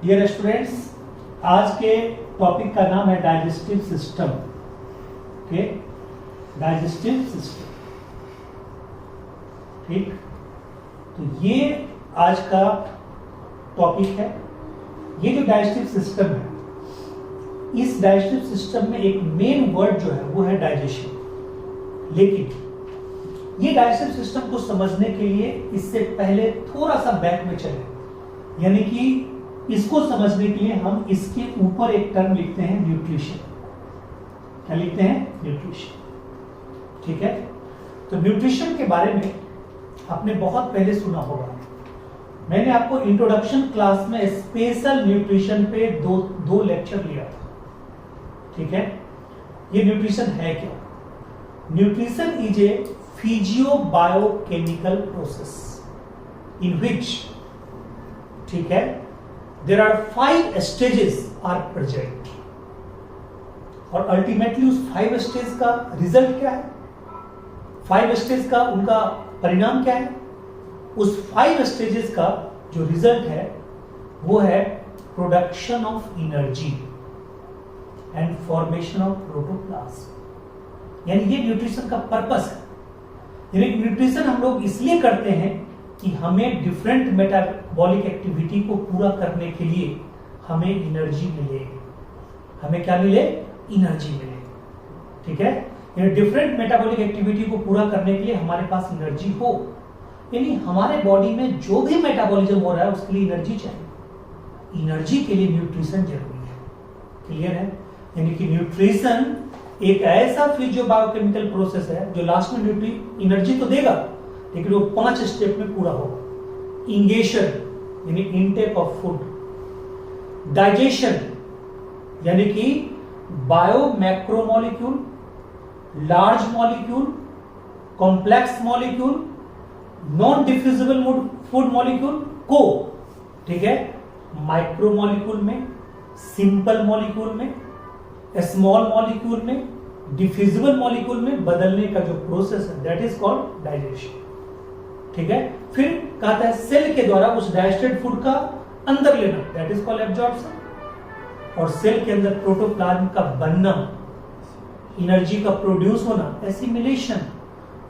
Dear students, आज के topic का नाम है digestive system. Okay, digestive system. ठीक, तो ये आज का टॉपिक है। ये जो डाइजेस्टिव सिस्टम है, इस डाइजेस्टिव सिस्टम में एक मेन वर्ड जो है वो है डाइजेशन। लेकिन ये डाइजेस्टिव सिस्टम को समझने के लिए इससे पहले थोड़ा सा बैक में चले, यानी कि इसको समझने के लिए हम इसके ऊपर एक टर्म लिखते हैं न्यूट्रिशन। क्या लिखते हैं? न्यूट्रिशन। ठीक है, तो न्यूट्रिशन के बारे में आपने बहुत पहले सुना होगा। मैंने आपको इंट्रोडक्शन क्लास में स्पेशल न्यूट्रिशन पे दो लेक्चर लिया था। ठीक है, ये न्यूट्रिशन है क्या? Nutrition is a physio biochemical process in which, ठीक है, there are 5 stages are present. और अल्टीमेटली उस 5 स्टेज का रिजल्ट क्या है? 5 स्टेज का उनका परिणाम क्या है? उस 5 स्टेजेस का जो रिजल्ट है वो है production of energy and formation of protoplasm. यानी ये न्यूट्रिशन का पर्पस है। यानी न्यूट्रिशन हम लोग इसलिए करते हैं कि हमें डिफरेंट मेटाबॉलिक एक्टिविटी को पूरा करने के लिए हमें एनर्जी मिले। हमें क्या मिले? एनर्जी मिले। ठीक है, यानी डिफरेंट मेटाबॉलिक एक्टिविटी को पूरा करने के लिए हमारे पास एनर्जी हो। यानी हमारे बॉडी में जो भी मेटाबॉलिज्म हो रहा है उसके लिए एनर्जी चाहिए। एनर्जी के लिए न्यूट्रिशन जरूरी है। क्लियर है? यानी कि न्यूट्रिशन एक ऐसा फिजियो बायोकेमिकल प्रोसेस है जो लास्ट में एनर्जी तो देगा, लेकिन वो 5 स्टेप में पूरा होगा। इंगेशन यानी इनटेक ऑफ फूड, डाइजेशन यानी कि bio macromolecule, large molecule, complex molecule, non diffusible food molecule को, ठीक है, माइक्रो मॉलिक्यूल में, सिंपल मॉलिक्यूल में, स्मॉल मॉलिक्यूल में, डिफ्यूजिबल मॉलिक्यूल में बदलने का जो प्रोसेस है दैट इज कॉल्ड डाइजेशन। ठीक है, फिर कहता है सेल के द्वारा उस डाइजेस्टेड फूड का अंदर लेना, दैट इज कॉल्ड एब्जॉर्प्शन। और सेल के अंदर प्रोटोप्लाज्म का बनना, एनर्जी का प्रोड्यूस होना, एसिमिलेशन।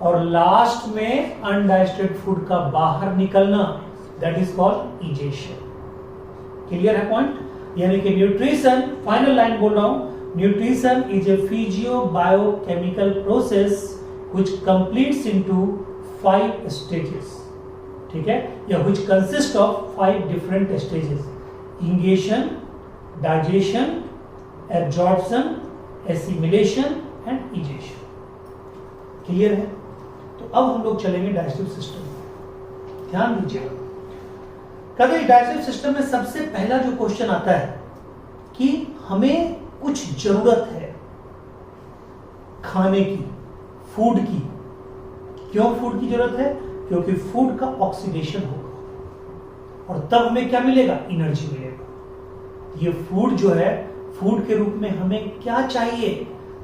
और लास्ट में अनडाइजेस्टेड फूड का बाहर निकलना, that is called egestion. Clear है पॉइंट? यानी कि न्यूट्रिशन, फाइनल लाइन बोल रहा हूं, nutrition is a physio biochemical process which completes into 5 stages. ठीक है, या which consist of 5 different stages: ingestion, digestion, absorption, assimilation and egestion. Clear है? तो अब हम लोग चलेंगे डाइजेस्टिव सिस्टम में। ध्यान दीजिएगा, कभी डाइजेस्टिव सिस्टम में सबसे पहला जो क्वेश्चन आता है कि हमें कुछ जरूरत है खाने की, फूड की। क्यों फूड की जरूरत है? क्योंकि फूड का ऑक्सीडेशन होगा और तब हमें क्या मिलेगा? एनर्जी मिलेगा। ये फूड जो है, फूड के रूप में हमें क्या चाहिए?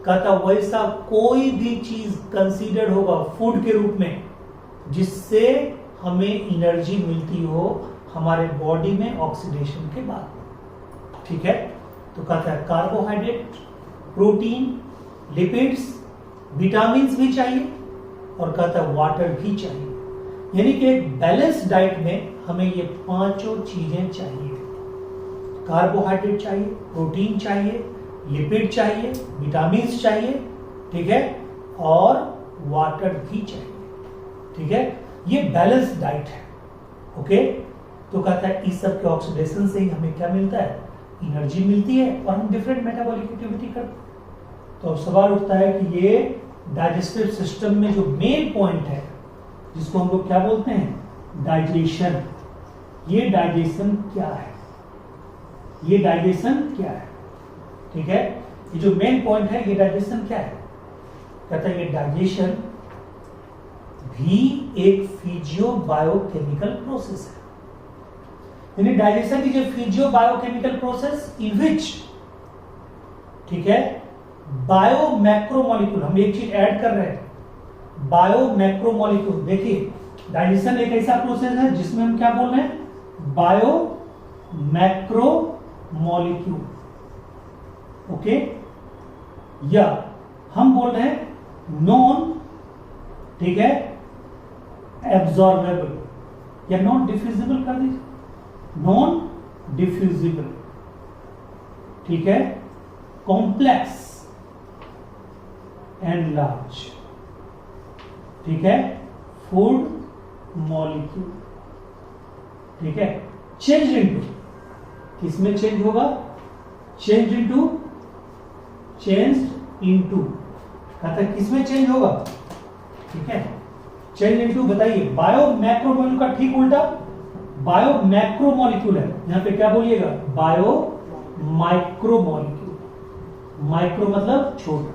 कहता वैसा कोई भी चीज कंसीडर्ड होगा फूड के रूप में जिससे हमें एनर्जी मिलती हो हमारे बॉडी में ऑक्सीडेशन के बाद। ठीक है, तो कहता है कार्बोहाइड्रेट, प्रोटीन, लिपिड्स, विटामिन भी चाहिए और कहता है वाटर भी चाहिए। यानी कि एक बैलेंस डाइट में हमें ये 5 चीजें चाहिए। कार्बोहाइड्रेट चाहिए, प्रोटीन चाहिए, लिपिड चाहिए, विटामिन चाहिए, ठीक है, और वाटर भी चाहिए। ठीक है, ये बैलेंस डाइट है। ओके, तो कहता है इस सब के ऑक्सीडेशन से ही हमें क्या मिलता है? एनर्जी मिलती है और हम डिफरेंट मेटाबॉलिक एक्टिविटी करते हैं। तो अब सवाल उठता है कि ये डाइजेस्टिव सिस्टम में जो मेन पॉइंट है जिसको हम लोग क्या बोलते हैं? डाइजेशन। ये डाइजेशन क्या है? ये डाइजेशन क्या है? ठीक है, ये जो मेन पॉइंट है, ये डाइजेशन क्या है? कहता है ये डाइजेशन भी एक फिजियो-बायोकेमिकल प्रोसेस है। यानी digestion is a physio biochemical process in which, ठीक है, बायो मैक्रोमोलिक्यूल, हम एक चीज ऐड कर रहे हैं, बायो मैक्रोमोलिक्यूल। देखिए, डाइजेशन एक ऐसा प्रोसेस है जिसमें हम क्या बोल रहे हैं? बायो मैक्रो मॉलिक्यूल, ओके, या हम बोल रहे हैं नॉन, ठीक है, एब्जॉर्बेबल या नॉन डिफ्यूजिबल कर दीजिए, नॉन डिफ्यूजिबल, ठीक है, कॉम्प्लेक्स एंड लार्ज, ठीक है, फूड मॉलिक्यूल, ठीक है, चेंज इनटू, किसमें चेंज होगा, चेंज इनटू, चेंज इनटू, कहता है किसमें चेंज होगा, ठीक है, चेंज इनटू, बताइए, बायो मैक्रो मॉलिक्यूल का ठीक उल्टा बायो मैक्रो मॉलिक्यूल है, यहां पे क्या बोलिएगा, बायो माइक्रो मॉलिक्यूल, माइक्रो मतलब छोटा,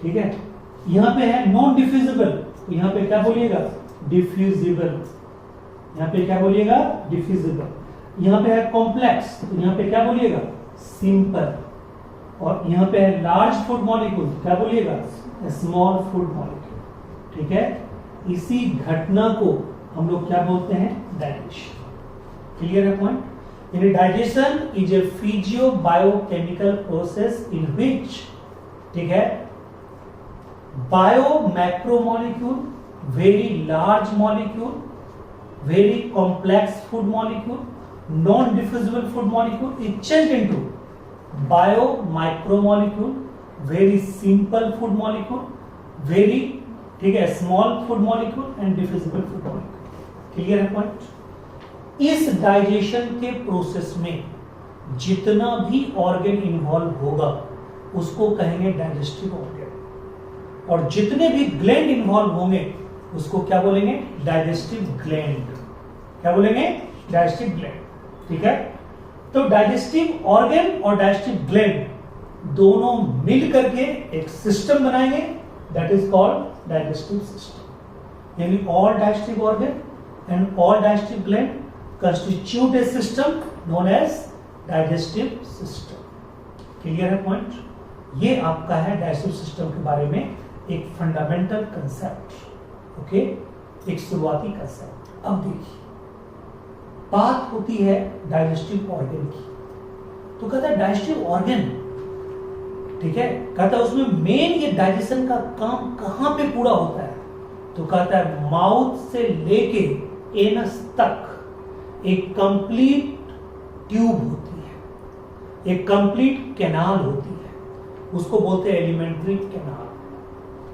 ठीक है, यहां पे है नॉन डिफ्यूजिबल, तो यहां पे क्या बोलिएगा, डिफ्यूजिबल, यहां पे क्या बोलिएगा, डिफ्यूजिबल, यहां पे है कॉम्प्लेक्स, तो यहां पे क्या बोलिएगा, सिंपल, और यहां पे है लार्ज फूड मॉलिक्यूल, क्या बोलिएगा, स्मॉल फूड मॉलिक्यूल, ठीक है, इसी घटना को हम लोग क्या बोलते हैं, डाइजेशन, क्लियर है पॉइंट, यानी digestion is a physio biochemical process in which, ठीक है, bio macro molecule, very large molecule, very complex food molecule, non-diffusible food molecule is changed into bio micromolecule, very simple food molecule, very, ठीक है, small food molecule and diffusible food molecule, clear है point. इस digestion के process में जितना भी organ involve होगा उसको कहेंगे डाइजेस्टिव ऑर्गन, और जितने भी ग्लैंड इन्वॉल्व होंगे उसको क्या बोलेंगे, डाइजेस्टिव ग्लैंड, क्या बोलेंगे, डाइजेस्टिव ग्लैंड, ठीक है, तो डाइजेस्टिव ऑर्गन और डाइजेस्टिव ग्लैंड दोनों मिल करके एक सिस्टम बनाएंगे, that is called digestive system, यानी all digestive organ and all digestive gland constitute a system known as digestive system, clear है पॉइंट। ये आपका है डाइजेस्टिव सिस्टम के बारे में एक फंडामेंटल कंसेप्ट, ओके, एक शुरुआती कंसेप्ट। अब देखिए बात होती है डाइजेस्टिव ऑर्गन की, तो कहता है डाइजेस्टिव ऑर्गन, ठीक है, कहता है उसमें मेन ये डाइजेशन का काम कहां पे पूरा होता है, तो कहता है माउथ से लेके एनस तक एक कंप्लीट ट्यूब होती है, एक कंप्लीट कैनाल होती है, उसको बोलते हैं एलिमेंट्री कैनाल।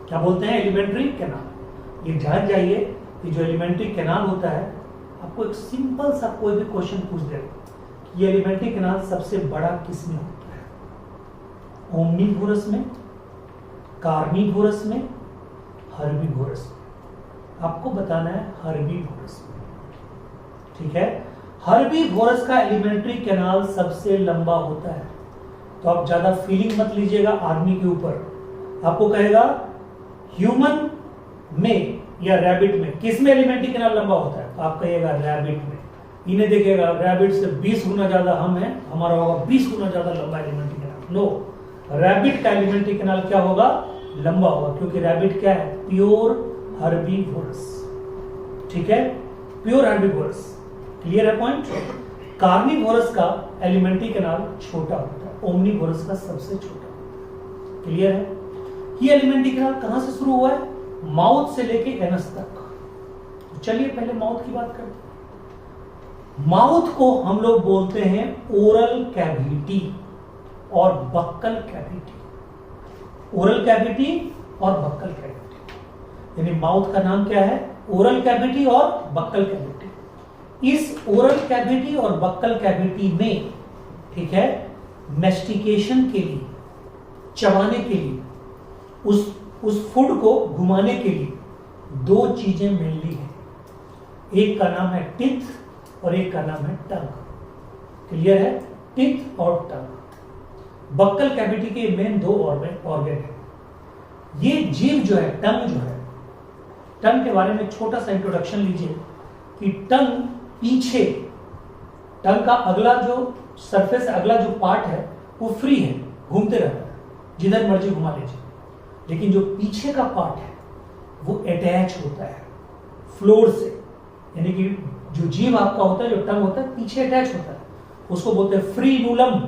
क्या बोलते हैं, एलिमेंट्री कैनाल। ये जान जाइए कि जो एलिमेंट्री कैनाल होता है, आपको एक सिंपल सा कोई भी क्वेश्चन पूछ दे, ये एलिमेंट्री कैनाल सबसे बड़ा किस में होता है, ओमनीवोरस में, कार्निवोरस में, हर्बीवोरस में, आपको बताना है हर्बीवोरस में, ठीक है, हर्बीवोरस का एलिमेंट्री कैनाल सबसे लंबा होता है, तो आप ज्यादा फीलिंग मत लीजिएगा आदमी के ऊपर, आपको कहेगा ह्यूमन में या रैबिट में किस में एलिमेंट्री कैनाल लंबा होता है, तो आप कहिएगा रैबिट में, इन्हें देखिएगा रैबिट से 20 गुना ज्यादा हम हैं, हमारा होगा 20 गुना ज्यादा लंबा एलिमेंट्री कैनाल, नो, रैबिट का एलिमेंट्री कैनाल क्या होगा, लंबा होगा, क्योंकि रैबिट क्या है, प्योर हर्बीवोरस, ठीक है, प्योर हर्बीवोरस, क्लियर है पॉइंट। कार्निवोरस का एलिमेंट्री कैनाल छोटा होता है, ओमनीवोरस का सबसे छोटा, क्लियर है। ये एलिमेंट्री कैनाल कहां से शुरू हुआ है, माउथ से लेके एनस तक। तो चलिए पहले माउथ की बात करते हैं। माउथ को हम लोग बोलते हैं ओरल कैविटी और बक्कल कैविटी, ओरल कैविटी और बक्कल कैविटी, यानी माउथ का नाम क्या है, ओरल कैविटी और बक्कल कैविटी। इस ओरल कैविटी और बक्कल कैविटी में, ठीक है, मेस्टिकेशन के लिए, चबाने के लिए, उस फूड को घुमाने के लिए दो चीजें मेनली हैं, एक का नाम है टिथ और एक का नाम है टंग, क्लियर है, टिथ और टंग। बक्कल कैविटी के मेन दो ऑर्गन है। ये जीव जो है, टंग जो है, टंग के बारे में छोटा सा इंट्रोडक्शन लीजिए कि टंग पीछे, टंग का अगला जो सरफेस, अगला जो पार्ट है वो फ्री है, घूमते रहता है, जिधर मर्जी घुमा लीजिए, लेकिन जो पीछे का पार्ट है वो अटैच होता है फ्लोर से, यानी कि जो जीव आपका होता है, जो टंग होता है, पीछे अटैच होता है, उसको बोलते हैं फ्रीनूलम।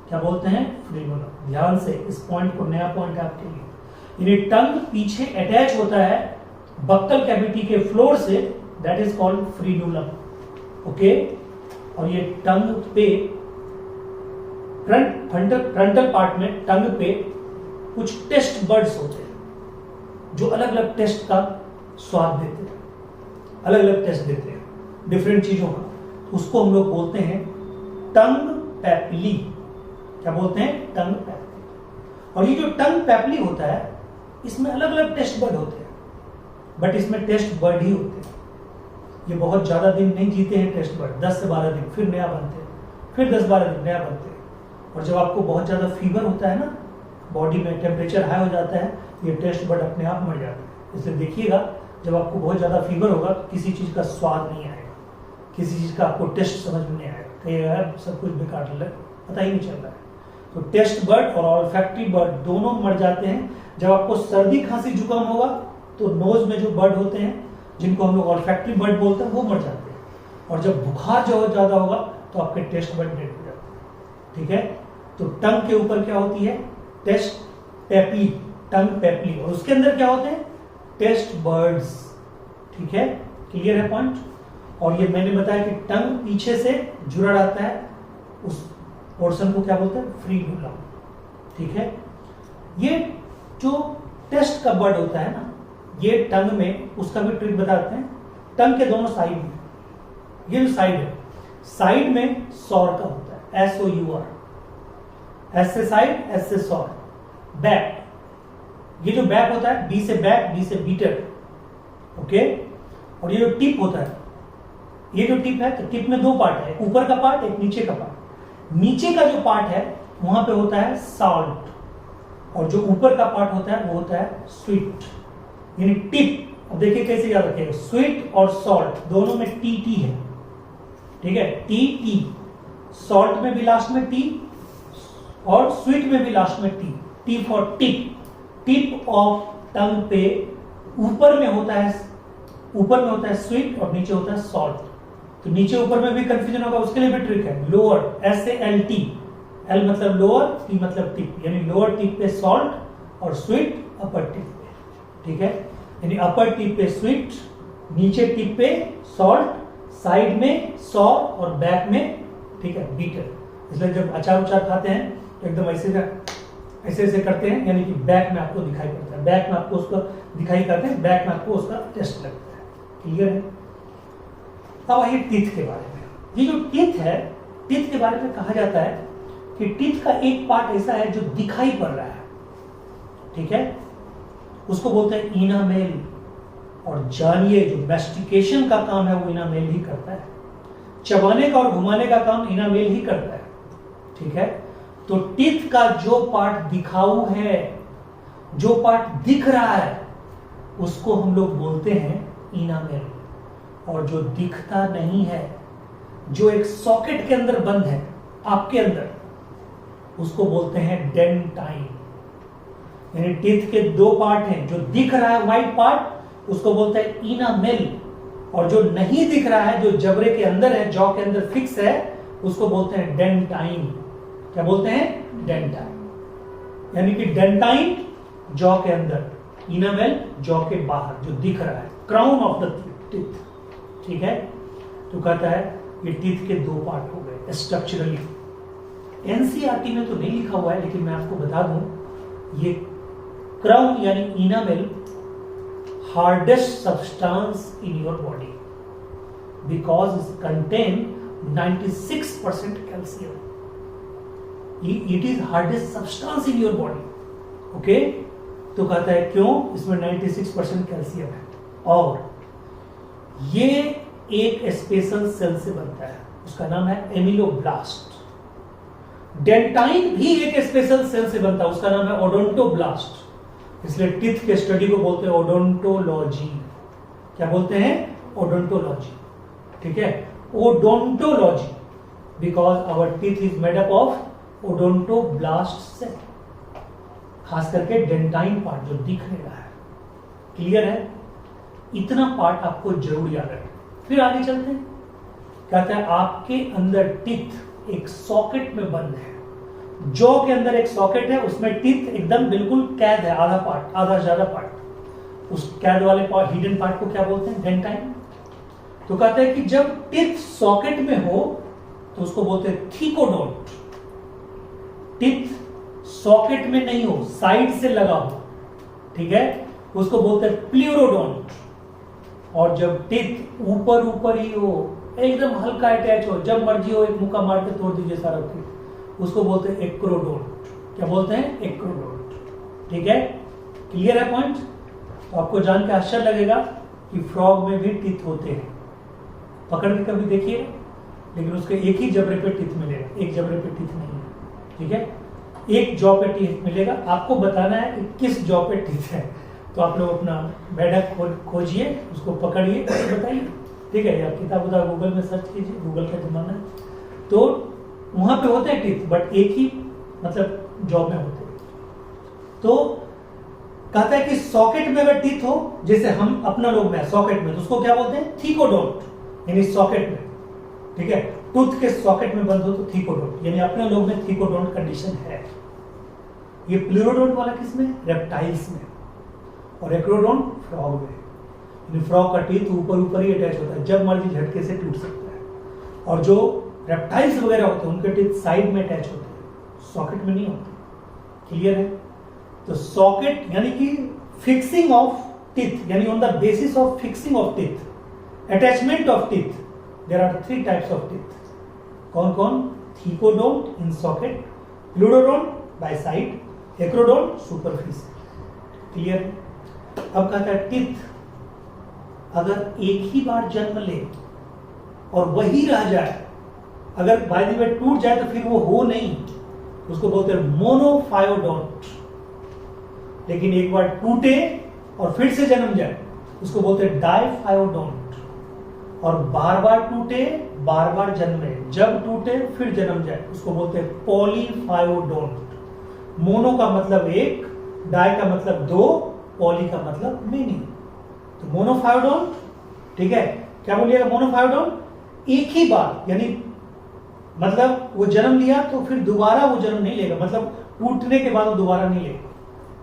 क्या बोलते हैं? फ्रीनूलम। ध्यान से इस पॉइंट को, नया पॉइंट है आपके लिए। यानी टंग पीछे अटैच होता है बक्कल कैविटी के फ्लोर से, दैट इज कॉल्ड फ्रीनूलम। ओके, और ये टंग पे फ्रंटल पार्ट में टंग पे कुछ टेस्ट बर्ड्स होते हैं जो अलग अलग टेस्ट का स्वाद देते हैं, अलग अलग टेस्ट देते हैं डिफरेंट चीजों का। उसको हम लोग बोलते हैं टंग पैपिली। क्या बोलते हैं? टंग पैपिली। और ये जो टंग पैपिली होता है, इसमें अलग अलग टेस्ट बर्ड होते हैं, बट इसमें टेस्ट बर्ड ही होते हैं। ये बहुत ज्यादा दिन नहीं जीते हैं टेस्ट बर्ड, 10 से 12 दिन, फिर नया बनते हैं, फिर 10-12 दिन नया बनते हैं। और जब आपको बहुत ज्यादा फीवर होता है ना, बॉडी में टेम्परेचर हाई हो जाता है, ये टेस्ट बर्ड अपने आप मर जाते हैं। इसलिए देखिएगा, जब आपको बहुत ज्यादा फीवर होगा तो किसी चीज का स्वाद नहीं आएगा, किसी चीज का आपको टेस्ट समझ में नहीं आएगा, कहिएगा सब कुछ बेकार लग, पता ही नहीं चल रहा है। तो टेस्ट बर्ड और ऑल्फैक्टरी बर्ड दोनों मर जाते हैं। जब आपको सर्दी खांसी जुकाम होगा तो नोज में जो बर्ड होते हैं, जिनको हम लोग ऑल्फैक्टरी बर्ड बोलते हैं, वो मर जाते हैं। और जब बुखार जो ज्यादा होगा तो आपके टेस्ट बर्ड डेड हो जाते हैं। ठीक है, तो टंग के ऊपर क्या होती है? टेस्ट पैपिली, टंग पैपिली, और उसके अंदर क्या होते हैं? Taste buds. ठीक है, क्लियर है पॉइंट? और ये मैंने बताया कि टंग पीछे से जुड़ा रहता है, उस पोर्शन को क्या बोलते हैं? फ्रीनूलम। ठीक है, ये जो टेस्ट का बर्ड होता है ना, ये टंग में, उसका भी ट्रिक बताते हैं। टंग के दोनों साइड में, ये जो साइड है, साइड में सॉर का होता है, SOUR, एस से साइड, एस से सॉर। बैक, ये जो बैक होता है, बी से बैक, बी से बीटर। ओके, और ये जो टिप होता है, ये जो टिप है, तो टिप में दो पार्ट है, ऊपर का पार्ट, एक नीचे का पार्ट। नीचे का जो पार्ट है वहां पे होता है सॉल्ट, और जो ऊपर का पार्ट होता है वो होता है स्वीट, यानी टिप। अब देखिए कैसे याद रखेगा, स्वीट और सॉल्ट दोनों में टी है। ठीक है, टी, सॉल्ट में भी लास्ट में टी और स्वीट में भी लास्ट में T for tip. Tip of tongue पे ऊपर में होता है स्वीट और नीचे होता है सॉल्ट। तो नीचे ऊपर में भी कंफ्यूजन होगा, उसके लिए भी ट्रिक है। लोअर, SALT, एल मतलब लोअर, टी मतलब टिप, यानी लोअर टिप पे सॉल्ट और स्वीट अपर टिप पे। ठीक है, यानी अपर टिप पे स्वीट, नीचे टिप पे सॉल्ट, साइड में सॉर और बैक में, ठीक है, बीटर। इसलिए जब अचार उचार खाते हैं तो एकदम ऐसे करते हैं, यानी कि बैक में आपको दिखाई पड़ता है, बैक में आपको उसका दिखाई करते हैं, बैक में आपको उसका टेस्ट लगता है। क्लियर है? अब आइए टीथ के बारे में। ये जो टीथ है, टीथ के बारे में कहा जाता है कि टीथ का एक पार्ट ऐसा है जो दिखाई पड़ रहा है। ठीक है, उसको बोलते हैं इनामेल। और जानिए, जो मैस्टिकेशन का काम है वो इनामेल ही करता है, चबाने का और घुमाने का काम इनामेल ही करता है। ठीक है, तो टीथ का जो पार्ट दिखाऊ है, जो पार्ट दिख रहा है, उसको हम लोग बोलते हैं इनामेल। और जो दिखता नहीं है, जो एक सॉकेट के अंदर बंद है आपके अंदर, उसको बोलते हैं डेंटाइन। यानी टीथ के दो पार्ट हैं, जो दिख रहा है व्हाइट पार्ट उसको बोलते हैं इनामेल, और जो नहीं दिख रहा है, जो जबड़े के अंदर है, जॉ के अंदर फिक्स है, उसको बोलते हैं डेंटाइन। क्या बोलते हैं? डेंटाइन। यानी कि डेंटाइन जॉ के अंदर, इनामेल जॉ के बाहर, जो दिख रहा है, क्राउन ऑफ द टीथ। ठीक है, तो कहता है ये टीथ के दो पार्ट हो गए स्ट्रक्चरली। एनसीईआरटी में तो नहीं लिखा हुआ है, लेकिन मैं आपको बता दूं, ये क्राउन यानी enamel hardest substance in your body because it contain 96% calcium. It is hardest substance in your body. Okay, तो कहता है क्यों? इसमें 96% कैल्शियम है, और ये एक स्पेशल सेल से बनता है, उसका नाम है एमिलोब्लास्ट। डेंटाइन भी एक स्पेशल सेल से बनता है, उसका नाम है ओडोंटोब्लास्ट। इसलिए टीथ के स्टडी को बोलते हैं ओडोंटोलॉजी। क्या बोलते हैं? ओडोंटोलॉजी। ठीक है, odontology, because our teeth is made up of odontoblast cell, खास करके डेंटाइन पार्ट जो दिख नहीं रहा है। क्लियर है? इतना पार्ट आपको जरूर याद रखें। फिर आगे चलते हैं। कहता है आपके अंदर टीथ एक सॉकेट में बंद है। जॉ के अंदर एक सॉकेट है, उसमें टीथ एकदम बिल्कुल कैद है, आधा पार्ट, आधा ज्यादा पार्ट। उस कैद वाले पार्ट, हिडन पार्ट को क्या बोलते हैं? डेंटाइन। तो कहते हैं कि जब टीथ सॉकेट में हो तो उसको बोलते हैं थीकोडोंट। टीथ सॉकेट में नहीं हो, साइड से लगा हो, ठीक है, उसको बोलते हैं प्लूरोडोंट। और जब टीथ ऊपर ऊपर ही हो, एकदम हल्का अटैच हो, जब मर्जी हो एक मुक्का मार के तोड़ दीजिए सारा टीथ, उसको बोलते हैं एक्रोडोंट। क्या बोलते हैं? एक्रोडोंट। ठीक है, क्लियर है पॉइंट? तो आपको जान के आश्चर्य लगेगा कि फ्रॉग में भी टीथ होते हैं। पकड़ के कभी देखिए, लेकिन उसके एक ही जबड़े पे टीथ मिलेगा, एक जबड़े पे टीथ नहीं है। ठीक है, एक जॉ पे टीथ मिलेगा। आपको बताना है कि किस जॉ पे टीथ है, तो आप लोग अपना मेढक खोजिए, उसको पकड़िए, बताइए। ठीक है, या किताब उताब गूगल में सर्च कीजिए, गूगल का जमाना है, तो वहां पे होते हैं टीथ, बट एक ही मतलब जॉ में होते हैं। तो कहता है कि सॉकेट में अगर टीथ हो, जैसे हम अपना लोग में सॉकेट में, तो उसको क्या बोलते हैं? थीकोडोंट, यानी सॉकेट में। ठीक है, टूथ के सॉकेट में बंद हो तो थीकोडोंट, यानी अपने लोग में थीकोडोंट कंडीशन है। ये प्लूरोडोंट वाला किसमें? रेप्टाइल्स में। और एक्रोडोंट फ्रॉग में। यानी फ्रॉग का टीथ ऊपर ऊपर ही अटैच होता है, जब मर्जी झटके से टूट सकता है। और जो रेप्टाइल्स वगैरह होते हैं उनके टीथ साइड में अटैच होते हैं, सॉकेट में नहीं होते। क्लियर है? तो सॉकेट यानी कि फिक्सिंग ऑफ टीथ, यानी on the basis of fixing of teeth, attachment of teeth, there are 3 types of teeth. कौन कौन? Thecodont in socket, pleurodont by side, acrodont superficial. Clear? अब कहता है टीथ अगर एक ही बार जन्म ले और वही रह जाए, अगर बाय द वे टूट जाए तो फिर वो हो नहीं, उसको बोलते हैं मोनोफायोडोंट। लेकिन एक बार टूटे और फिर से जन्म जाए, उसको बोलते हैं डाइफायोडोंट। और बार बार टूटे, बार बार जन्मे, जब टूटे फिर जन्म जाए, उसको बोलते हैं पॉलीफायोडोंट। मोनो का मतलब एक, डाई का मतलब 2, पॉली का मतलब मेनी। तो मोनोफायोडोंट, ठीक है, क्या बोलिएगा? मोनोफायोडोंट एक ही बार, यानी मतलब वो जन्म लिया तो फिर दोबारा वो जन्म नहीं लेगा, मतलब टूटने के बाद वो दोबारा नहीं लेगा,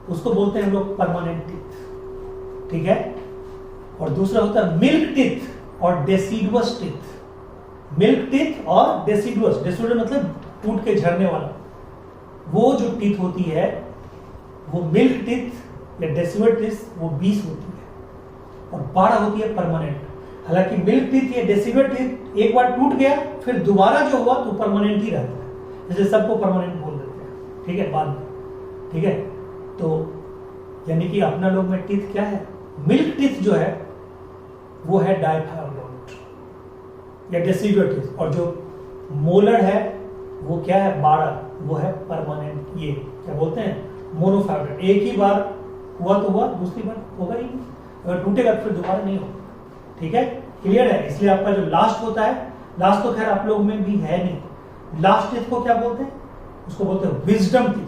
उसको बोलते हैं हम लोग परमानेंट टीथ। ठीक है, और दूसरा होता है मिल्क टीथ और डेसिडुअस टीथ। मिल्क टीथ और डेसिडुअस, डेसिडुअस मतलब टूट के झरने वाला, वो जो टीथ होती है वो मिल्क टीथ या डेसिडुअस टीथ वो 20 होती है और 12 होती है परमानेंट। हालांकि मिल्क टीथ या डेसिडुअस टीथ एक बार टूट गया फिर दोबारा जो हुआ तो परमानेंट ही रहता है, जैसे सबको परमानेंट बोल देते हैं। ठीक है, बाद में। ठीक है, तो यानी कि अपना लोग में टीथ क्या है? मिल्क टीथ जो है वो है डाइफायोडोंट या डेसिडुअस टीथ, और जो मोलर है वो क्या है? 12, वो है परमानेंट। ये क्या बोलते हैं? मोनोफायोडोंट। एक ही बार हुआ तो हुआ, दूसरी बार होगा ही नहीं, अगर टूटेगा फिर दोबारा नहीं होगा। ठीक है, क्लियर है? इसलिए आपका जो लास्ट होता है, लास्ट तो खैर आप लोग में भी है नहीं, लास्ट टीथ को क्या बोलते हैं? उसको बोलते हैं विजडम टीथ।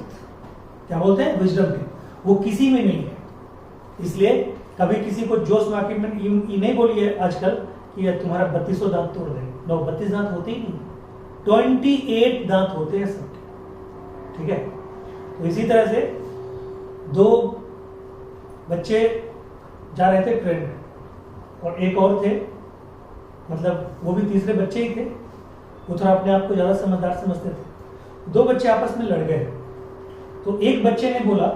क्या बोलते हैं? Wisdom teeth. वो किसी में नहीं है, इसलिए कभी किसी को जोश में आके ये नहीं बोलिए आजकल कि तुम्हारा 3200 दांत तोड़ देंगे। नो, 32 दांत होते ही नहीं, 28 दांत होते हैं सबके। ठीक है, तो इसी तरह से 2 बच्चे जा रहे थे ट्रेन में और एक और थे, मतलब वो भी तीसरे बच्चे ही थे, वो थोड़ा अपने आप को ज्यादा समझदार समझते थे। 2 बच्चे आपस में लड़ गए, तो एक बच्चे ने बोला,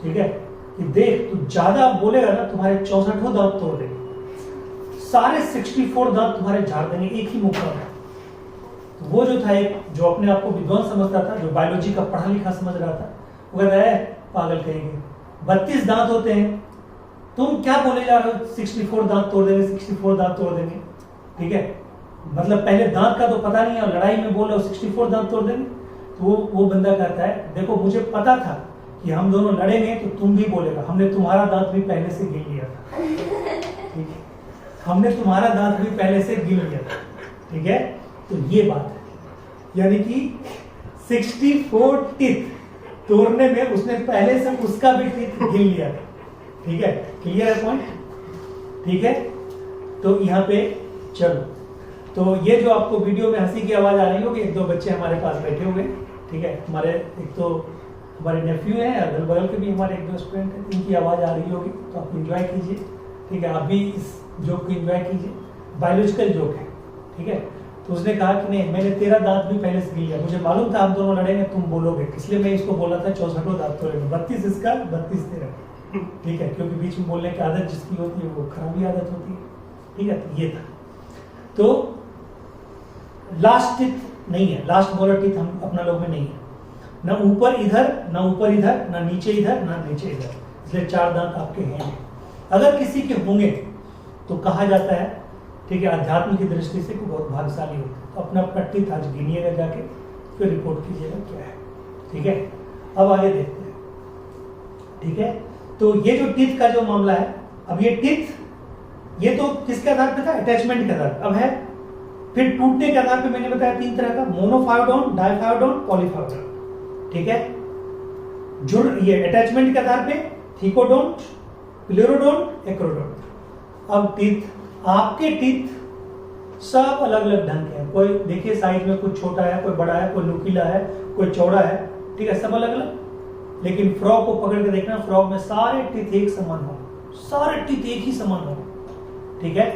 ठीक है, कि देख तू ज्यादा बोलेगा ना तुम्हारे 64 दांत तोड़ देंगे, सारे 64 दांत तुम्हारे झाड़ देंगे एक ही मुक्का में। तो वो जो था एक, जो अपने आप को विद्वान समझता था, जो बायोलॉजी का पढ़ा लिखा समझ रहा था, वो कहता है पागल कहेंगे, 32 दांत होते हैं, तुम क्या बोले जा रहे हो 64 दांत तोड़ देंगे, 64 दांत तोड़ देंगे। ठीक है, मतलब पहले दांत का तो पता नहीं है और लड़ाई में बोल रहे हो 64 दांत तोड़ देंगे। तो वो बंदा कहता है देखो मुझे पता था कि हम दोनों लड़ेंगे तो तुम भी बोलेगा, हमने तुम्हारा दांत भी पहले से गिन लिया था। ठीक है, हमने तुम्हारा दांत भी पहले से गिन लिया था। ठीक है, तो ये बात है, यानी कि 64 टीथ तोड़ने में उसने पहले से उसका भी टीथ गिन लिया था। ठीक है, क्लियर है पॉइंट? ठीक है, तो यहां पे चलो तो ये जो आपको वीडियो में हंसी की आवाज़ आ रही होगी, एक दो बच्चे हमारे पास बैठे हुए हैं, ठीक है, हमारे एक तो हमारे नेफ्यू हैं, अगल बगल के भी हमारे एक दो स्टूडेंट हैं, इनकी आवाज़ आ रही होगी, तो आप इंजॉय कीजिए, ठीक है, आप भी इस जोक को इंजॉय कीजिए, बायोलॉजिकल जोक है, ठीक है। तो उसने कहा कि नहीं, मैंने तेरा दांत भी पहले से लिया, मुझे मालूम था हम दोनों लड़ेंगे, तुम बोलोगे, इसलिए मैं इसको बोला था 64 दांत तोड़ेंगे, 32 इसका 32 तेरा, ठीक है, क्योंकि बीच में बोलने की आदत जिसकी होती है वो खराबी आदत होती है, ठीक है। तो ये था, तो लास्ट टीथ नहीं है, लास्ट मोलर टीथ हम अपना लोग में नहीं है, ना ऊपर इधर, ना ऊपर इधर, ना नीचे इधर, ना नीचे इधर, इसलिए 4 दांत आपके हैं। अगर किसी के होंगे तो कहा जाता है, ठीक है, अध्यात्म की दृष्टि से बहुत भाग्यशाली होते हैं। तो अपना अपना टीथ आज गिनिएगा जाके, फिर रिपोर्ट कीजिएगा क्या है, ठीक है। अब आगे देखते हैं, ठीक है। तो ये जो टीथ का जो मामला है, अब ये टीथ, ये तो किसके आधार पे था, अटैचमेंट के आधार पे, अब है फिर टूटने के आधार पे, मैंने बताया 3 तरह का, मोनोफायोडोन, डाइफायोडोन, पॉलीफायोडोन, ठीक है। जुड़ ये अटैचमेंट के आधार पे थिकोडोंट, प्लेरोडोंट, एक्रोडोंट। अब टीथ, आपके टीथ सब अलग अलग ढंग के हैं, कोई देखिए साइज में कुछ छोटा है, कोई बड़ा है, कोई नुकीला है, कोई चौड़ा है, ठीक है, सब अलग अलग। लेकिन फ्रॉग को पकड़ के देखना, फ्रॉग में सारे टीथ एक समान हो, सारे टीथ एक ही समान हो, ठीक है।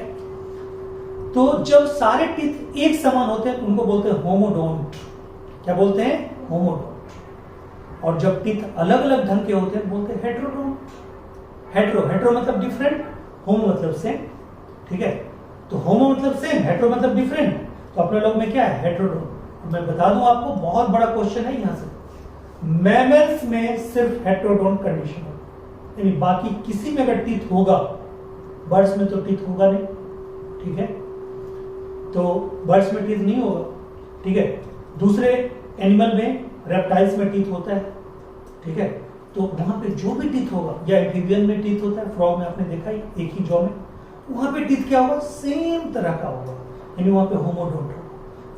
तो जब सारे टीथ एक समान होते हैं तो उनको बोलते हैं होमोडोंट। क्या बोलते हैं, होमोडोंट। और जब टीथ अलग अलग ढंग के होते हैं बोलते हैं हेट्रोडोंट। हेट्रो मतलब डिफरेंट, होमो मतलब सेम, ठीक है। तो होमो मतलब सेम, हेट्रो मतलब डिफरेंट, तो अपने लोग में क्या है, हेट्रोडोंट। मैं बता दूं आपको, बहुत बड़ा क्वेश्चन है यहां से, मैमल्स में सिर्फ हेट्रोडोंट कंडीशन है, यानी बाकी किसी में अगर टीथ होगा, बर्ड्स में तो टीथ होगा नहीं, ठीक है, तो बर्ड्स में टीथ नहीं होगा, ठीक है। दूसरे एनिमल में, रेप्टाइल्स में टीथ होता है, ठीक है, तो वहां पे जो भी टीथ होगा, या एम्फीबियन में टीथ होता है, फ्रॉग में आपने देखा ही, एक ही जॉ में, वहां पे टीथ क्या होगा, सेम तरह का होगा, यानी वहां पे होमोडोंट होगा।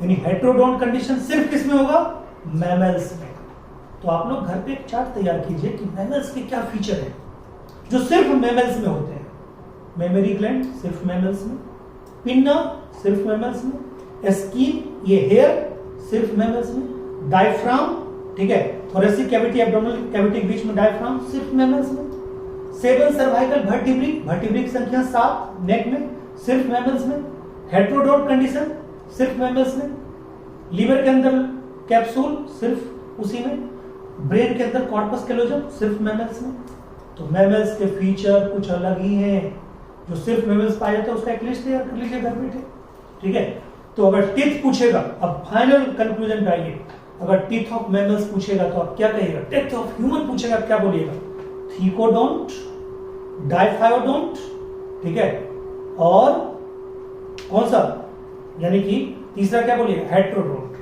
यानी हेट्रोडोंट कंडीशन सिर्फ किस में होगा, मैमल्स में। तो आप लोग घर पे एक चार्ट तैयार कीजिए कि मैमल्स के क्या फीचर है जो सिर्फ मैमल्स में होते हैं। मेमोरी ग्लैंड सिर्फ मैमल्स में, पिन्ना सिर्फ मैमल्स में, स्किन ये हेयर सिर्फ मैमल्स में, डायफ्राम, ठीक है, थोरेसिक कैविटी, एब्डोमिनल कैविटी के बीच में डायफ्राम सिर्फ मैमल्स में, 7 सर्वाइकल वर्टिब्री, वर्टिब्री की संख्या 7 नेक में सिर्फ मैमल्स में, हेट्रोडोंट कंडीशन सिर्फ मैमल्स में, लीवर के अंदर कैप्सूल सिर्फ उसी में, ब्रेन के अंदर कॉर्पस कैलोजम सिर्फ मैमल्स में। तो मैमल्स के फीचर कुछ अलग ही हैं, जो सिर्फ मैमल्स पाए जाते हैं उसका एक लिस्ट तैयार कर लीजिए घर बैठे, ठीक है। तो अगर टीथ पूछेगा, अब फाइनल कंक्लूजन पे आइए, अगर टीथ ऑफ मैमल्स पूछेगा तो आप क्या कहिएगा, टीथ ऑफ ह्यूमन पूछेगा क्या बोलिएगा, थिकोडोंट, डाइफायोडोंट, ठीक है, और कौन सा, यानी कि तीसरा क्या बोलिए, हेट्रोडोंट।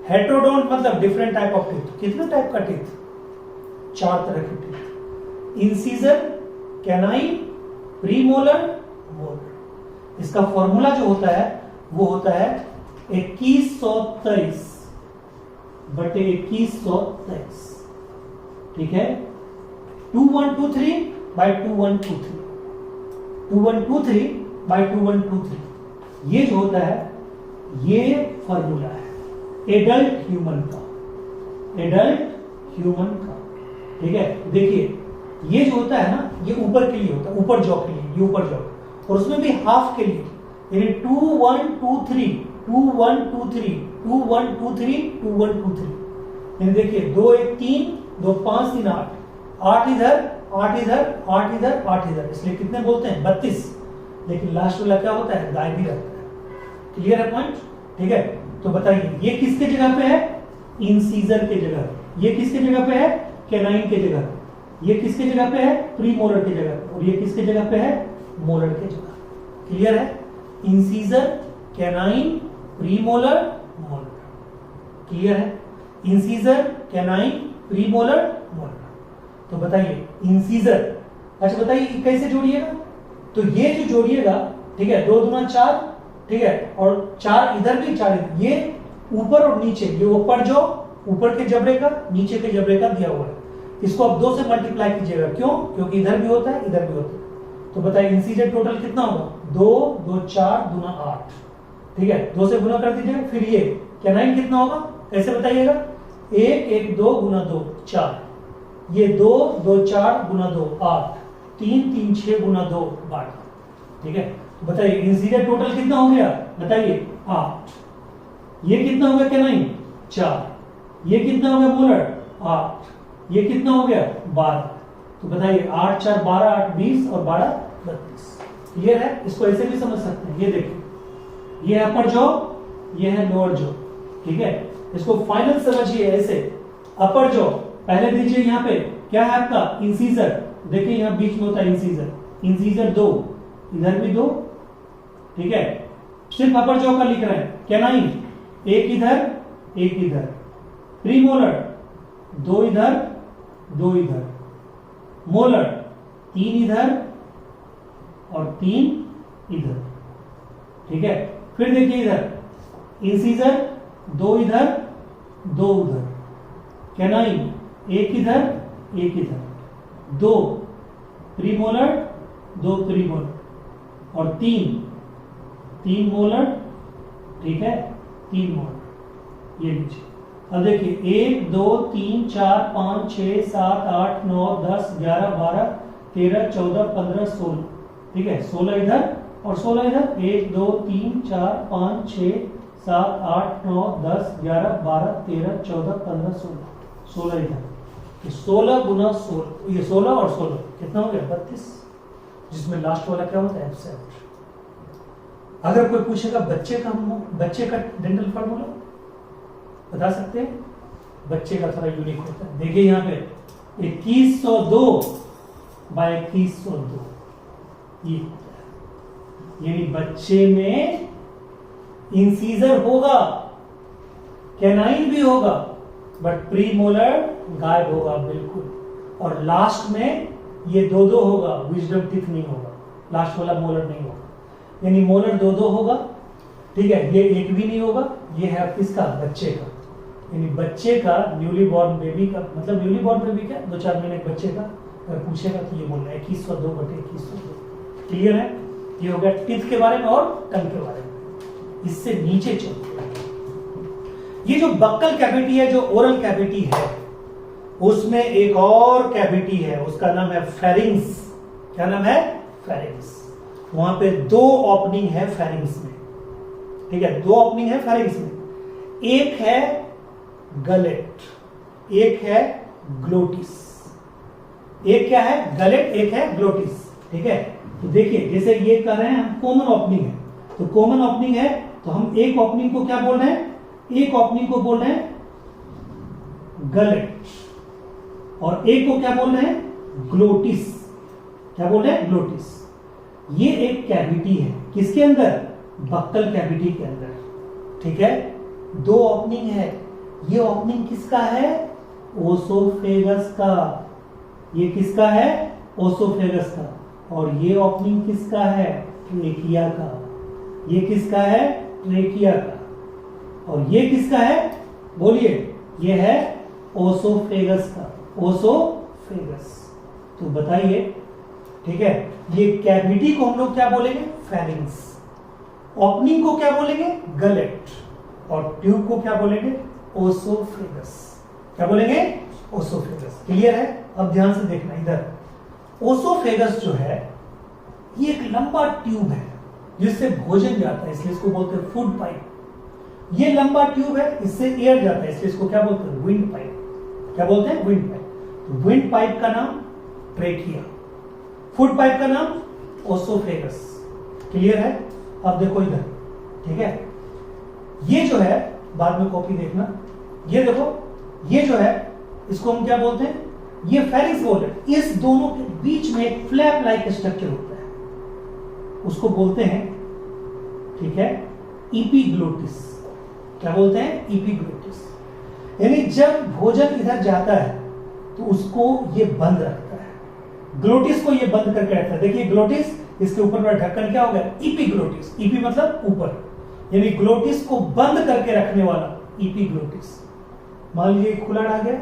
हेट्रोडोंट मतलब डिफरेंट टाइप ऑफ टीथ। कितने टाइप का टीथ, 4 तरह के teeth, incisor, canine, premolar, molar. इसका फॉर्मूला जो होता है वो होता है 2123 बटे 2123, ठीक है, 2123 by 2123, 2123 by 2123, ये जो होता है ये फॉर्मूला है एडल्ट ह्यूमन का, एडल्ट ह्यूमन का, ठीक है। देखिए ये जो होता है ना, ये ऊपर के लिए होता है, ऊपर जॉ के लिए, ये ऊपर जॉ, और उसमें भी हाफ के लिए, यानी 2123, 2123, 2123, 2123, यानी देखिए 2 1 3, 2 5 3 8, 8 इधर, 8 इधर, 8 इधर, 8 इधर, इसलिए कितने बोलते हैं, 32। लेकिन लास्ट वाला क्या होता है, गायब ही रहता है। क्लियर है पॉइंट, ठीक है। तो बताइए ये किसके जगह पे है, इंसीजर के जगह, ये किसके जगह पे है, कैनाइन के जगह, ये किसके जगह पे है, प्रीमोलर की जगह, और ये किसके जगह पे है, मोलर के जगह। क्लियर है, incisor, canine, premolar, molar. Clear है, इंसीजर, कैनाइन, प्रीमोलर, मोलर। तो बताइए इंसीजर, अच्छा बताइए कैसे जोड़िएगा, तो ये जो जोड़िएगा, ठीक है, 2 दूना 4, ठीक है, और 4 इधर भी 4 इधर, ये ऊपर और नीचे, ये ऊपर जो ऊपर के जबड़े का, नीचे के जबड़े का दिया हुआ है, इसको आप 2 से मल्टीप्लाई कीजिएगा, क्यों, क्योंकि इधर भी होता है, इधर भी होता है। तो बताइए इंसीजर टोटल कितना होगा, 2 2 4 दूना 8, ठीक है, 2 से गुना कर दीजिएगा। फिर ये कैनाइन कितना होगा, कैसे बताइएगा, 1 1 2 गुना 2 4, ये 2 2 4 गुना 2 8, 3 3 6 गुना 2 12। ठीक है, तो बताइए इंसीजर टोटल कितना हो गया, बताइए 8। ये कितना हो गया कैनाइन 4, ये कितना हो गया मोलर 8, ये कितना हो गया 12। तो बताइए 8 4 12 8 20 और 12 32। क्लियर है, इसको ऐसे भी समझ सकते हैं। ये देखिए, ये है अपर जॉ, ये है लोअर जॉ। ठीक है, इसको फाइनल समझिए ऐसे। अपर जॉ पहले दीजिए, यहाँ पे क्या है आपका इंसीजर, देखिए यहाँ बीच में होता है इंसीजर, इंसीजर 2, इधर भी 2। ठीक है, सिर्फ अपर जॉ का लिख रहे हैं। कैनाइन 1 इधर 1 इधर, प्रीमोलर 2 इधर 2 इधर, मोलर 3 इधर और 3 इधर। ठीक है, फिर देखिए इधर इंसीजर 2 इधर 2 उधर, कैनाइन 1 इधर 1 इधर, 2 प्रीमोलर 2 प्रीमोलर और 3 मोलर। ठीक है, 3 मोलर। ये लीजिए, अब देखिए 1 2 3 4 5 6 7 8 9 10 11 12 13 14 15 16। ठीक है, 16 इधर और 16 इधर, 1 2 3 4 5 6 7 8 9 10 11 12 13 14 15 16, 16 इधर। 16 गुना 16, ये 16 और 16 कितना हो गया 32, जिसमें लास्ट वाला क्या होता है एब्सेंट। अगर कोई पूछेगा बच्चे का डेंटल फार्मूला बता सकते हैं, बच्चे का थोड़ा यूनिक होता है। देखिए यहाँ पे 2102 बाय 2102, ये यानी बच्चे में इंसीजर होगा, कैनाइन भी होगा, बट प्रीमोलर गायब होगा बिल्कुल, और लास्ट में ये 2 होगा, विजडम टीथ नहीं होगा, लास्ट वाला मोलर नहीं होगा, यानी मोलर 2 होगा। ठीक है, ये 1 भी नहीं होगा, ये है किसका बच्चे का, यानी बच्चे का न्यूली बॉर्न बेबी का, मतलब न्यूली बॉर्न बेबी क्या 2-4 महीने के बच्चे का अगर पूछेगा तो ये बोलना है 2102 बटे 2102। क्लियर है, ये हो गया टीथ के बारे में और टंग के बारे में। इससे नीचे चलते हैं, ये जो बक्कल कैविटी है, जो ओरल कैविटी है, उसमें एक और कैविटी है, उसका नाम है फेरिंग्स। क्या नाम है, फेरिंग्स। वहां पे 2 ओपनिंग है फेरिंग्स में। ठीक है, 2 ओपनिंग है फेरिंग्स में, एक है गलेट, एक है ग्लोटिस। एक क्या है गलेट, एक है ग्लोटिस। ठीक है, तो देखिए जैसे ये कह रहे हैं हम कॉमन ओपनिंग है, तो कॉमन ओपनिंग है तो हम एक ओपनिंग को क्या बोल रहे हैं, एक ओपनिंग को बोल रहे हैं गलेट, और एक को क्या बोल रहे हैं ग्लोटिस। क्या बोल रहे हैं ग्लोटिस। ये एक कैविटी है, किसके अंदर, बक्कल कैविटी के अंदर। ठीक है, 2 ओपनिंग है, ये ओपनिंग किसका है, ओसोफेगस का। ये किसका है, ओसोफेगस का। और ये ओपनिंग किसका है, ट्रेकिया का। ये किसका है, ट्रेकिया का। और ये किसका है, बोलिए, ये है ओसोफेगस का, ओसोफेगस। तो बताइए, ठीक है, ये कैविटी को हम लोग क्या बोलेंगे, फेरिंग्स। ओपनिंग को क्या बोलेंगे, गलेट, और ट्यूब को क्या बोलेंगे, ओसोफेगस। क्या बोलेंगे, ओसोफेगस। क्लियर है, अब ध्यान से देखना इधर। ओसोफेगस जो है ये एक लंबा ट्यूब है जिससे भोजन जाता है, इसलिए इसको बोलते हैं फूड पाइप। ये लंबा ट्यूब है, इससे एयर जाता है, इसलिए इसको क्या बोलते हैं, विंड पाइप। क्या बोलते हैं, विंड पाइप। विंड पाइप का नाम ट्रेकिया, फूड पाइप का नाम ओसोफेगस। क्लियर है, अब देखो इधर। ठीक है, ये जो है, बाद में कॉपी देखना, ये देखो, ये जो है इसको हम क्या बोलते हैं, ये फेरिंग्स बोलते हैं। इस दोनों के बीच में एक फ्लैप लाइक स्ट्रक्चर होता है, उसको बोलते हैं, ठीक है, इपीग्लोटिस। क्या बोलते हैं, इपीग्लोटिस। यानी जब भोजन इधर जाता है तो उसको ये बंद रखता है, ग्लोटिस को ये बंद करके रखता है। देखिए ग्लोटिस, इसके ऊपर का ढक्कन क्या हो गया, इपीग्लोटिस। इपी मतलब ऊपर, यानी ग्लोटिस को बंद करके रखने वाला इपीग्लोटिस। मान लीजिए खुला रह गया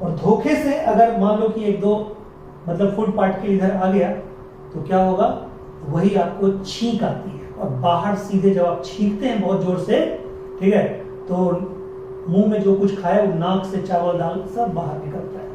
और धोखे से अगर मान लो कि 1-2 मतलब फूड पार्टिकल इधर आ गया तो क्या होगा, वही आपको छींक आती है। और बाहर सीधे जब आप छींकते हैं बहुत जोर से, ठीक है, तो मुंह में जो कुछ खाए वो नाक से चावल दाल सब बाहर निकलता है,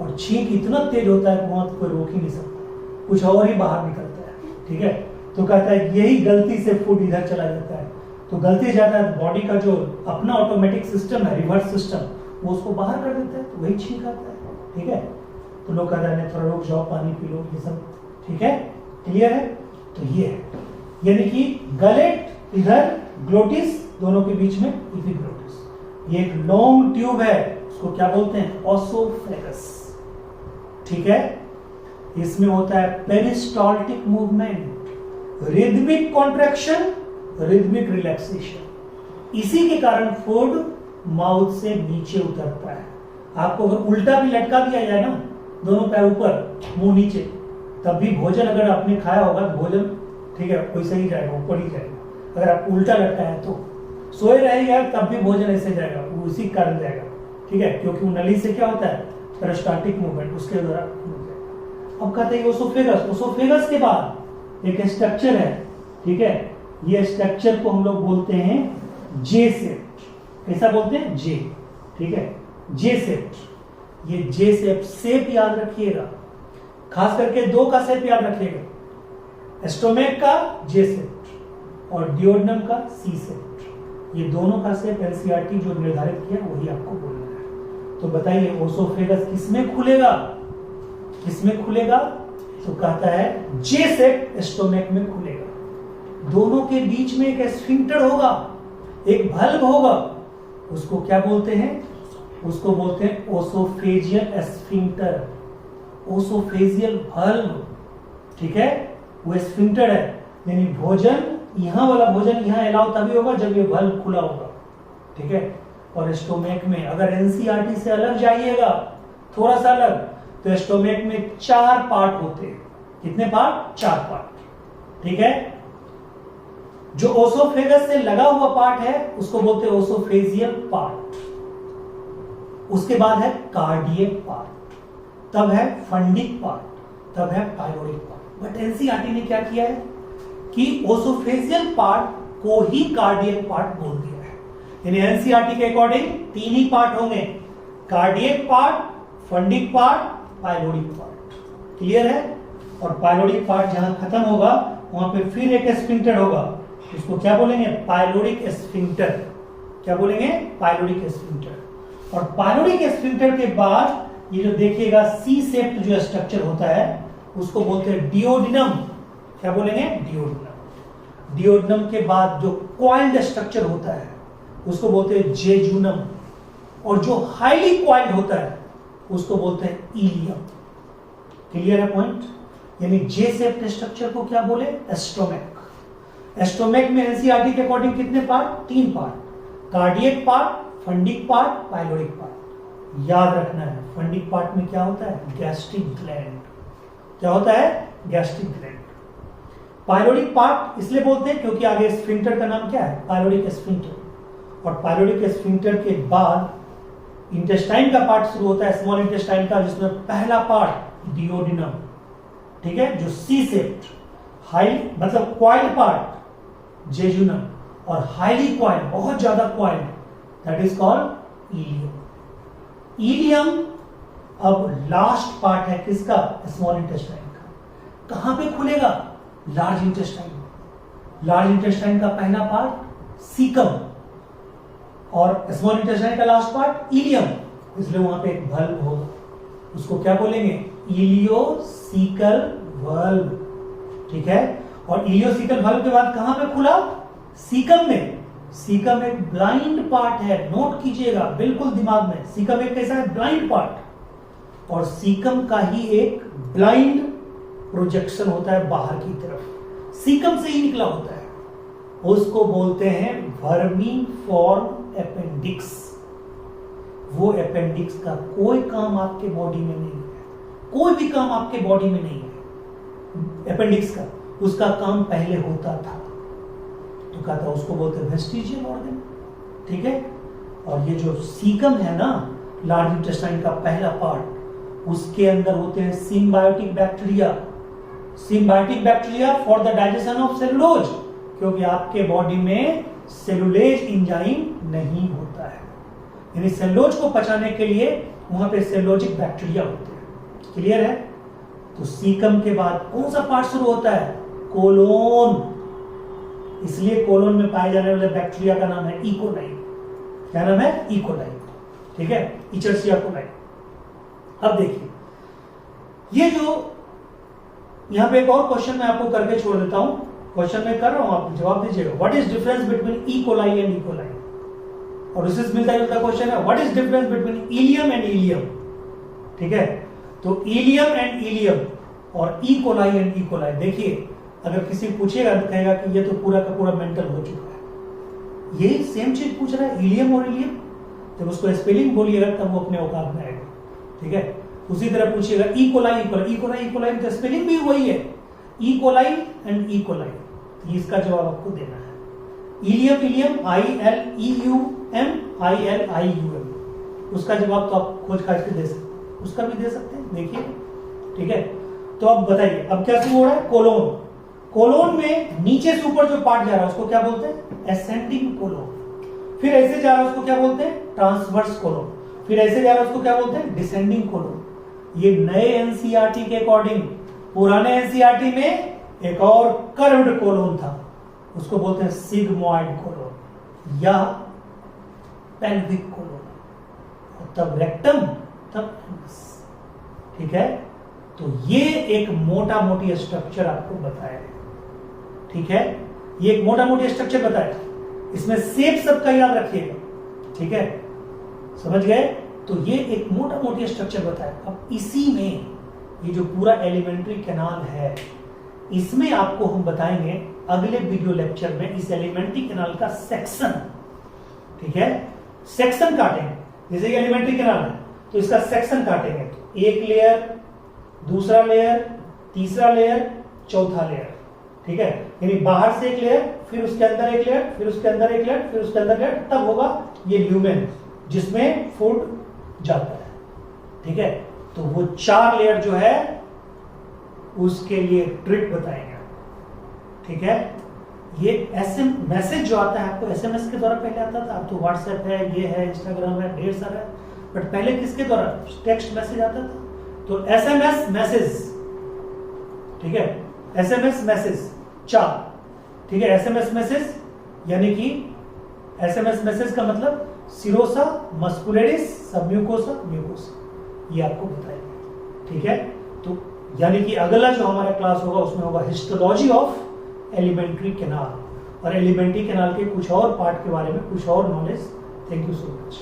और छींक इतना तेज होता है कि वहां कोई रोक ही नहीं सकता, कुछ और ही बाहर निकलता है, ठीक है। तो कहता है यही गलती से फूड इधर चला जाता है, तो गलती जाता है बॉडी का जो अपना ऑटोमेटिक सिस्टम है, रिवर्स सिस्टम, वो उसको बाहर कर देता है, तो वही छींक आता है, ठीक है। तो लोग कहते हैं थोड़ा रुक जाओ, पानी पी लो, ये सब, ठीक है, क्लियर है। तो ये है, यानी कि गलेट इधर, ग्लोटिस दोनों के बीच में एपिग्लोटिस। ये एक लॉन्ग ट्यूब है, उसको क्या बोलते हैं, ओसोफेगस, ठीक है। इसमें होता है peristaltic movement, rhythmic contraction, rhythmic relaxation. इसी के कारण फूड माउथ से नीचे उतरता है। आपको अगर उल्टा भी लटका दिया जाए ना, दोनों पैर ऊपर मुंह नीचे, तब भी भोजन अगर आपने खाया होगा तो भोजन, ठीक है, वैसे ही जाएगा, ऊपर ही जाएगा। अगर आप उल्टा लटकाए तो सोए रहेगा तब भी भोजन ऐसे जाएगा, वो उसी कारण जाएगा, ठीक है, क्योंकि नली से क्या होता है, पेरिस्टाल्टिक मूवमेंट, उसके द्वारा। अब कहते हैं ओसोफेगस। ओसोफेगस के बाद एक स्ट्रक्चर है, ठीक है, ये स्ट्रक्चर को हम लोग बोलते हैं जे शेप। कैसा बोलते हैं, जे, ठीक है, जे शेप। ये जे शेप, शेप याद रखिएगा, खास करके दो का शेप याद रखिएगा, स्टोमेक का जे शेप और डियोडनम का सी शेप। ये दोनों का शेप एनसीईआरटी जो निर्धारित किया वही आपको बोलना है। तो बताइए ओसोफेगस किसमें खुलेगा, किसमें खुलेगा, तो कहता है जे शेप स्टोमेक में खुलेगा। दोनों के बीच में एक स्फिंक्टर होगा, एक भल्व होगा, उसको क्या बोलते हैं, उसको बोलते हैं ओसोफेजियल स्फिंक्टर, ओसोफेजियल भल्व, ठीक है, वो स्फिंक्टर है। यानी भोजन, यहां वाला भोजन यहां अलाउ तभी होगा जब ये भल्व खुला होगा, ठीक है। और स्टोमेक में अगर एनसीईआरटी से अलग जाइएगा, थोड़ा सा अलग, तो स्टोमेक में 4 पार्ट होते हैं। कितने पार्ट, 4 पार्ट, ठीक है। जो ओसोफेगस से लगा हुआ पार्ट है उसको बोलते हैं ओसोफेजियल पार्ट। उसके बाद है कार्डियक पार्ट, तब है फंडिक पार्ट, तब है पाइलोरिक पार्ट। बट एनसीईआरटी ने क्या किया है कि ओसोफेजियल पार्ट को ही कार्डियक पार्ट बोल दिया है। यानी एनसीईआरटी के अकॉर्डिंग 3 ही पार्ट होंगे, cardiac part, fundic part, pyloric part. Clear है। और पाइलोरिक पार्ट जहां खत्म होगा वहां पे फिर एक स्फिंक्टर होगा, उसको क्या बोलेंगे, पाइलोरिक स्फिंक्टर। क्या बोलेंगे, पाइलोरिक स्फिंक्टर। और पाइलोरिक स्फिंक्टर के बाद ये जो देखिएगा सी शेप्ड जो स्ट्रक्चर होता है उसको बोलते हैं डियोडिनम। क्या बोलेंगे, डियोडिनम। डियोडिनम के बाद जो क्वाइल्ड स्ट्रक्चर होता है उसको बोलते हैं जेजुनम, और जो हाईली क्वाइल्ड होता है उसको बोलते हैं इलियम। क्लियर है पॉइंट। यानी जे शेप्ड स्ट्रक्चर को क्या बोले, एस्टोमेक। एस्टोमेक में एनसीईआरटी के अकॉर्डिंग कितने part, 3 part, cardiac part, fundic part, pyloric part. याद रखना है फंडिक पार्ट में क्या होता है, गैस्ट्रिक ग्लैंड। क्या होता है, गैस्ट्रिक ग्लैंड। पाइलोरिक पार्ट इसलिए बोलते हैं क्योंकि आगे स्फिंक्टर का नाम क्या है, पाइलोरिक स्फिंक्टर। और पाइलोरिक स्फिंक्टर के बाद इंटेस्टाइन का पार्ट शुरू होता है, स्मॉल इंटेस्टाइन का, जिसमें पहला पार्ट डियोडिनम, ठीक है, जो सी शेप्ड, हाई मतलब क्वाइल्ड पार्ट जेजुनम, और हाईली क्वाइल्ड, बहुत ज्यादा coiled, that is called ileum. Ileum अब लास्ट पार्ट है किसका, स्मॉल इंटेस्टाइन का। कहां पे खुलेगा, लार्ज इंटेस्टाइन में। लार्ज इंटेस्टाइन का पहला पार्ट सीकम, और स्मॉल इंटेस्टाइन का लास्ट पार्ट इलियम, इसलिए वहां पे एक वल्व होगा, उसको क्या बोलेंगे, इलियोसिकल वल्व, ठीक है। और इलियोसिकल वल्व के बाद कहां पे खुला, सीकम में। सीकम एक ब्लाइंड पार्ट है, नोट कीजिएगा बिल्कुल दिमाग में, सीकम एक कैसा है, ब्लाइंड पार्ट। और सीकम का ही एक ब्लाइंड प्रोजेक्शन होता है बाहर की तरफ, सीकम से ही निकला होता है, उसको बोलते हैं वर्मीफॉर्म अपेंडिक्स। वो अपेंडिक्स का कोई काम आपके बॉडी में नहीं है, कोई भी काम आपके बॉडी में नहीं है अपेंडिक्स का, उसका काम पहले होता था, तो कहता उसको बोलते हैं वेस्टिजियल ऑर्गन, ठीक है। और ये जो सीकम है ना, लार्ज इंटेस्टाइन का पहला पार्ट, उसके अंदर होते हैं symbiotic bacteria. Symbiotic bacteria for the digestion of cellulose, क्योंकि आपके बॉडी में सेलुलेज एंजाइम नहीं होता है, यानी सेलुलोज को पचाने के लिए वहां पे सेलुलोजिक बैक्टीरिया होते हैं। क्लियर है? तो सीकम के बाद कौन सा पार्ट शुरू होता है? कोलोन। इसलिए कोलोन में पाए जाने वाले बैक्टीरिया का नाम है इकोलाई। क्या नाम है? इकोलाई। ठीक है, इचर्सिया कोलाई। अब देखिए, ये जो यहां पे एक और क्वेश्चन मैं आपको करके छोड़ देता हूं, क्वेश्चन मैं कर रहा हूं, आप जवाब दीजिएगा। What is difference between E coli and E coli? और उससे मिलता जुलता क्वेश्चन है, what is difference between ileum and ilium? ठीक है, तो इलियम एंड इलियम और E coli and E coli. देखिए, अगर किसी पूछेगा तो कहेगा कि ये तो पूरा का पूरा मेंटल हो चुका है, यही सेम चीज पूछ रहा है, इलियम और इलियम। जब उसको स्पेलिंग बोलिएगा तब वो अपने औकात में आएगा। ठीक है, उसी तरह पूछिएगा E coli E coli, E coli E coli तो स्पेलिंग भी वही है, ई कोलाई एंड ई कोलाई। इसका जवाब आपको देना है। इलियम इलियम ILEUM ILIUM, उसका जवाब तो आप खोज खाज के दे सकते हैं, उसका भी दे सकते हैं। देखिए, ठीक है, तो अब बताइए अब क्या शुरू हो रहा है? कोलोन। कोलोन में नीचे से ऊपर जो पार्ट जा रहा है उसको क्या बोलते हैं? Ascending colon. फिर ऐसे जा रहा है उसको क्या बोलते हैं? Transverse colon. फिर ऐसे जा रहा है उसको क्या बोलते हैं? Descending colon. ये नए एनसीईआरटी के अकॉर्डिंग, पुराने एनसीईआरटी में एक और कर्व्ड कोलोन था, उसको बोलते हैं सिग्मोइड कोलोन या पेल्विक कोलोन, और तब रेक्टम, तब एनस। ठीक है, तो ये एक मोटा मोटी स्ट्रक्चर आपको बताया। ठीक है, ये एक मोटा मोटी स्ट्रक्चर बताया, इसमें शेप सबका याद रखिएगा। ठीक है, समझ गए? तो ये एक मोटा मोटी स्ट्रक्चर बताया। अब इसी में ये जो पूरा एलिमेंट्री कैनाल है, इसमें आपको हम बताएंगे अगले वीडियो लेक्चर में इस एलिमेंट्री कैनाल का सेक्शन। ठीक है, सेक्शन काटेंगे। जैसे ये एलिमेंट्री कैनाल है तो इसका सेक्शन काटेंगे, तो एक लेयर, दूसरा लेयर, तीसरा लेयर, चौथा लेयर। ठीक है, यानी बाहर से एक लेयर, फिर उसके अंदर एक लेयर, फिर उसके अंदर एक लेयर, फिर उसके अंदर लेयर, तब होगा ये ल्यूमेन जिसमें फूड जाता है। ठीक है, तो वो 4 लेयर जो है उसके लिए ट्रिक बताएंगे। ठीक है, ये मैसेज जो आता है आपको SMS के द्वारा पहले आता था, अब तो व्हाट्सएप है, ये है, इंस्टाग्राम है, ढेर सारा है, बट पहले किसके द्वारा? टेक्स्ट मैसेज आता था, तो SMS मैसेज। ठीक है, SMS मैसेज 4। ठीक है, SMS मैसेज यानी कि SMS मैसेज का मतलब सिरोसा, मस्कुलेरिस, सबम्यूकोसा, म्यूकोसा, ये आपको बताएंगे। ठीक है, तो यानी कि अगला जो हमारा क्लास होगा उसमें होगा हिस्टोलॉजी ऑफ एलिमेंट्री कैनाल, और एलिमेंट्री कैनाल के कुछ और पार्ट के बारे में कुछ और knowledge. Thank you so much.